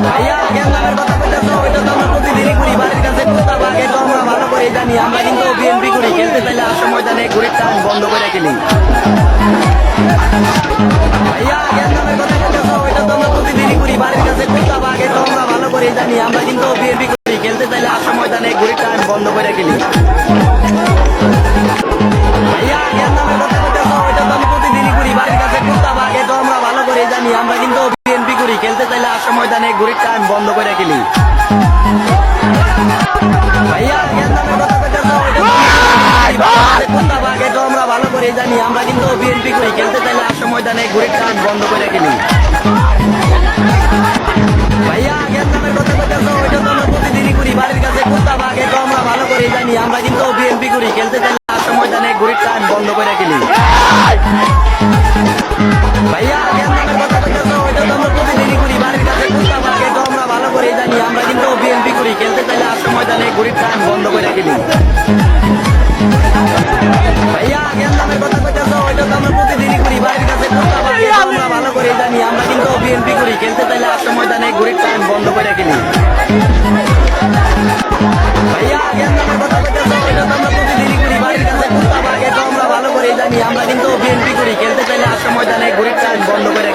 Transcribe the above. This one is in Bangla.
ভাইয়া জ্ঞান নামের কথা বলতেছো, ওইটা তো আমরা প্রতিদিনই করি। বাড়ির কাছে কুত্তা বাঘে তো আমরা ভালো করে জানি। আমরা কিন্তু বিএনপি করি, খেলতে চাইলে আসো ময়দানে ঘুরে টান বন্ধ করে খেলি। ভাইয়া জ্ঞান নামের কথা বলতেছো, ওইটা তো আমরা প্রতিদিনই করি। বাড়ির কাছে কুত্তা বাঘে তো আমরা ভালো করে জানি। আমরা কিন্তু বিএনপি করি, খেলতে চাইলে আসো ময়দানে ঘুরে টান বন্ধ করে খেলি। ভাইয়া জ্ঞান নামের কথা বলতেছো, ওইটা তো আমরা প্রতিদিনই করি। বাড়ির কাছে কুত্তা বাঘে তো আমরা ভালো করে জানি। আমরা কিন্তু বিএনপি করি, খেলতে চাইলে আসো ময়দানে ঘুরে টান বন্ধ করে খেলি। ভাইয়া জ্ঞান নামের কথা বলতেছো, ওইটা তো কুত্তা বাঘে তো আমরা ভালো করে জানি। আমরা কিন্তু বিএনপি করি, খেলতে চাইলে আসো ময়দানে ঘুরে টান বন্ধ করে খেলি। ভাইয়া জ্ঞান নামের কথা বলতেছো, ওইটা তো আমরা প্রতিদিনই করি। বাড়ির কাছে কুত্তা বাঘে তো আমরা ভালো করে জানি। আমরা কিন্তু বিএনপি করি, খেলতে চাইলে আসো ময়দানে ঘুরে টান বন্ধ করে খেলি। ভাইয়া জ্ঞান নামের কথা বলতেছো, ওইটা তো আমরা প্রতিদিনই করি। বাড়ির কাছে কুত্তা বাঘে তো আমরা ভালো করে জানি। আমরা কিন্তু বিএনপি করি, খেলতে চাইলে আসো ময়দানে ঘুরে টান বন্ধ করে খেলি। ভাইয়া জ্ঞান নামের কথা বলতেছো, ওইটা তো আমরা প্রতিদিনই করি। বাড়ির কাছে কুত্তা বাঘে তো আমরা ভালো করে জানি। আমরা কিন্তু বিএনপি করি, খেলতে চাইলে আসো ময়দানে ঘুরে টান বন্ধ করে খেলি। ভাইয়া জ্ঞান নামের কথা বলতেছো, ওইটা তো আমরা প্রতিদিনই করি। বাড়ির কাছে কুত্তা বাঘে তো আমরা ভালো করে জানি। আমরা কিন্তু বিএনপি করি, খেলতে চাইলে আসো ময়দানে ঘুরে টান বন্ধ করে